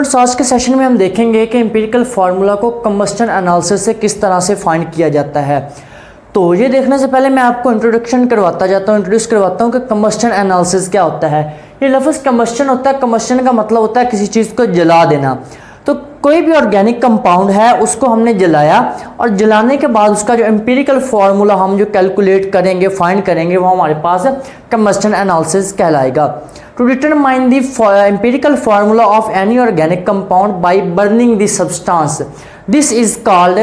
आज के सेशन में हम देखेंगे कि एम्पिरिकल फार्मूला को कंबस्टन एनालिसिस से किस तरह से फाइंड किया जाता है। तो ये देखने से पहले मैं आपको इंट्रोड्यूस करवाता हूँ कि कंबस्टन एनालिसिस क्या होता है। ये लफ्ज़ कंबस्टन होता है, कंबस्टन का मतलब होता है किसी चीज़ को जला देना। तो कोई भी ऑर्गेनिक कंपाउंड है उसको हमने जलाया और जलाने के बाद उसका जो एम्पिरिकल फार्मूला हम जो कैलकुलेट करेंगे, फाइंड करेंगे, वो हमारे पास कंबस्टन एनालिसिस कहलाएगा। To determine the empirical formula of any organic compound by burning the substance, this is called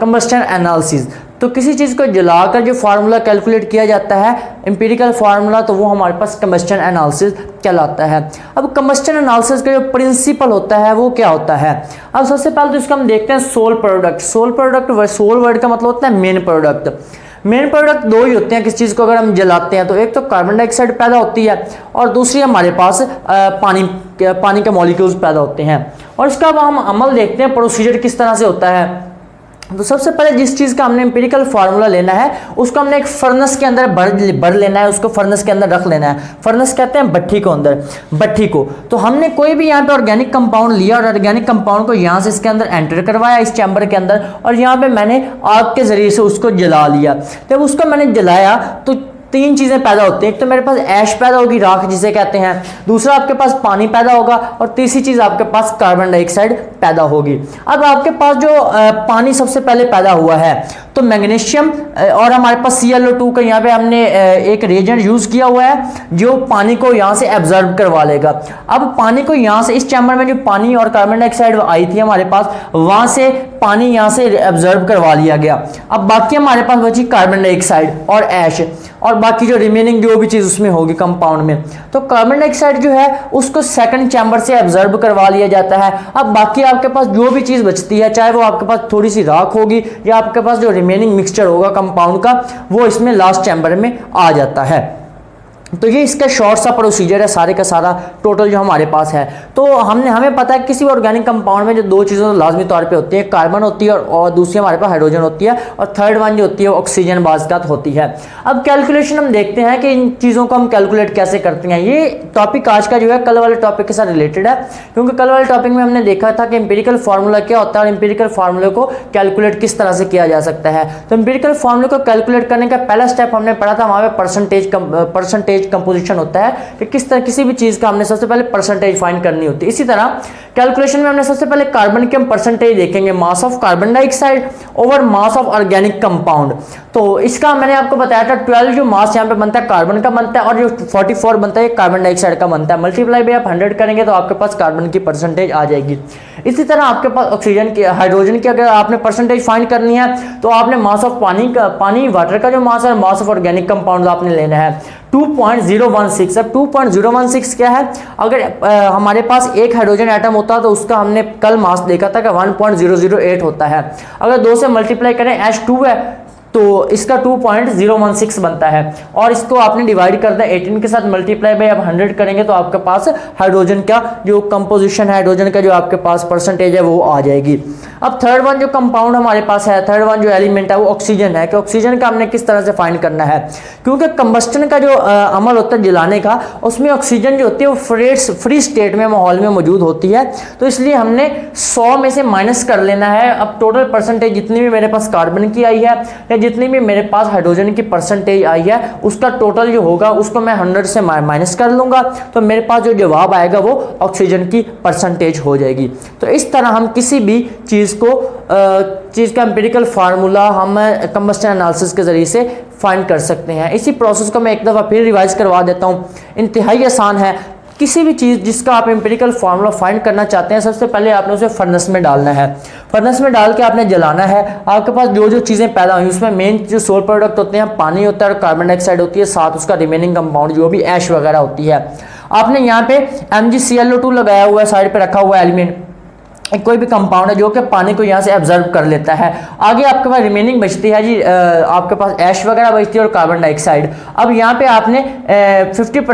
combustion analysis। तो किसी चीज़ को जलाकर जो फार्मूला कैलकुलेट किया जाता है एम्पिरिकल फार्मूला, तो वो हमारे पास कंबस्टन एनालिसिस कहलाता है। अब कंबस्टन एनालिसिस का जो प्रिंसिपल होता है वो क्या होता है। अब सबसे पहले तो इसको हम देखते हैं सोल प्रोडक्ट। सोल वर्ड का मतलब होता है मेन प्रोडक्ट। मेन प्रोडक्ट दो ही होते हैं किस चीज़ को अगर हम जलाते हैं, तो एक तो कार्बन डाइऑक्साइड पैदा होती है और दूसरी हमारे पास पानी के मॉलिक्यूल्स पैदा होते हैं। और इसका अब हम अमल देखते हैं, प्रोसीजर किस तरह से होता है। तो सबसे पहले जिस चीज़ का हमने एम्पिरिकल फार्मूला लेना है उसको हमने एक फर्नेस के अंदर भर लेना है, उसको फर्नेस के अंदर रख लेना है। फर्नेस कहते हैं भट्ठी को, अंदर भट्ठी को। तो हमने कोई भी यहाँ पे ऑर्गेनिक कंपाउंड लिया और ऑर्गेनिक कंपाउंड को यहाँ से इसके अंदर एंटर करवाया इस चैम्बर के अंदर, और यहाँ पे मैंने आग के जरिए से उसको जला लिया। जब उसको मैंने जलाया तो तीन चीज़ें पैदा होती हैं। एक तो मेरे पास ऐश पैदा होगी, राख जिसे कहते हैं, दूसरा आपके पास पानी पैदा होगा और तीसरी चीज़ आपके पास कार्बन डाइऑक्साइड पैदा होगी। अब आपके पास जो पानी सबसे पहले पैदा हुआ है तो मैग्नीशियम, और हमारे पास ClO2 का यहाँ पे हमने एक रिएजेंट यूज़ किया हुआ है जो पानी को यहाँ से एब्जॉर्ब करवा लेगा। अब पानी को यहाँ से इस चैम्बर में जो पानी और कार्बन डाइऑक्साइड आई थी हमारे पास, वहाँ से पानी यहाँ से एब्जॉर्ब करवा लिया गया। अब बाकी हमारे पास बची कार्बन डाइऑक्साइड और ऐश और बाकी जो रिमेनिंग जो भी चीज़ उसमें होगी कंपाउंड में। तो कार्बन डाइऑक्साइड जो है उसको सेकंड चैम्बर से एब्जॉर्ब करवा लिया जाता है। अब बाकी आपके पास जो भी चीज़ बचती है, चाहे वो आपके पास थोड़ी सी राख होगी या आपके पास जो रिमेनिंग मिक्सचर होगा कंपाउंड का, वो इसमें लास्ट चैम्बर में आ जाता है। तो ये इसका शॉर्ट सा प्रोसीजर है सारे का सारा टोटल जो हमारे पास है। तो हमें पता है किसी भी ऑर्गेनिक कंपाउंड में जो दो चीज़ें लाजमी तौर पे होती है, कार्बन होती है और दूसरी हमारे पास हाइड्रोजन होती है, और थर्ड वन जो होती है ऑक्सीजन बाज़ात होती है। अब कैलकुलेशन हम देखते हैं कि इन चीज़ों को हम कैलकुलेट कैसे करते हैं। ये टॉपिक आज का जो है कल वाले टॉपिक के साथ रिलेटेड है, क्योंकि कल वाले टॉपिक में हमने देखा था कि एम्पिरिकल फार्मूला क्या होता है और एम्पिरिकल फार्मूले को कैलकुलेट किस तरह से किया जा सकता है। तो एम्पिरिकल फार्मूले को कैलकुलेट करने का पहला स्टेप हमने पढ़ा था, वहाँ पे परसेंटेज कंपोजिशन होता है कि किस तरह किसी भी चीज का हमने सबसे पहले परसेंटेज फाइंड करनी होती है। इसी तरह कैलकुलेशन में हमने सबसे पहले कार्बन की हम परसेंटेज देखेंगे, mass of carbon dioxide over mass of organic compound. तो इसका मैंने आपको बताया था 12 जो मास यहाँ पे बनता है कार्बन का बनता है और जो 44 बनता है कार्बन डाइऑक्साइड का बनता है। मल्टीप्लाई बाय आप 100 करेंगे तो आपके पास कार्बन की परसेंटेज आ जाएगी। इसी तरह आपके पास ऑक्सीजन की, हाइड्रोजन की अगर आपने परसेंटेज फाइंड करनी है तो आपने मास ऑफ पानी वाटर का जो मास है, मास ऑफ ऑर्गेनिक कंपाउंड आपने लेना है 2.016। अब 2.016 क्या है, अगर हमारे पास एक हाइड्रोजन एटम होता तो उसका हमने कल मास देखा था कि 1.008 होता है। अगर 2 से मल्टीप्लाई करें, H2 है तो इसका 2.016 बनता है, और इसको आपने डिवाइड कर दिया 18 के साथ, मल्टीप्लाई बाय आप 100 करेंगे तो आपके पास हाइड्रोजन का जो कंपोजिशन है, हाइड्रोजन का जो आपके पास परसेंटेज है वो आ जाएगी। अब थर्ड वन जो कंपाउंड हमारे पास है, थर्ड वन जो एलिमेंट है वो ऑक्सीजन है कि ऑक्सीजन का हमने किस तरह से फाइंड करना है। क्योंकि कंबस्टन का जो अमल होता है जलाने का, उसमें ऑक्सीजन जो होती है वो फ्री स्टेट में माहौल में मौजूद होती है, तो इसलिए हमने 100 में से माइनस कर लेना है। अब टोटल परसेंटेज जितनी भी मेरे पास कार्बन की आई है या जितनी भी मेरे पास हाइड्रोजन की परसेंटेज आई है उसका टोटल जो होगा उसको मैं 100 से माइनस कर लूंगा, तो मेरे पास जो जवाब आएगा वो ऑक्सीजन की परसेंटेज हो जाएगी। तो इस तरह हम किसी भी चीज़ का एम्पिरिकल फार्मूला हम कंबस्टन एनालिसिस के जरिए से फाइंड कर सकते हैं। इसी प्रोसेस को मैं एक दफ़ा फिर रिवाइज करवा देता हूँ, इंतहाई आसान है। किसी भी चीज़ जिसका आप एम्पिरिकल फार्मूला फाइंड करना चाहते हैं, सबसे पहले आपने उसे फर्नेस में डालना है। फर्नेस में डाल के आपने जलाना है। आपके पास जो चीज़ें पैदा हुई उसमें मेन जो सोल प्रोडक्ट होते हैं, पानी होता है और कार्बन डाइऑक्साइड होती है, साथ उसका रिमेनिंग कंपाउंड जो भी ऐश वगैरह होती है। आपने यहाँ पे MgClO2 लगाया हुआ है, साइड पे रखा हुआ एलिमेंट, कोई भी कंपाउंड है जो कि पानी को यहाँ से एब्जॉर्ब कर लेता है। आगे आपके पास रिमेनिंग बचती है जी, आपके पास ऐश वगैरह बचती है और कार्बन डाइऑक्साइड। अब यहाँ पे आपने 50%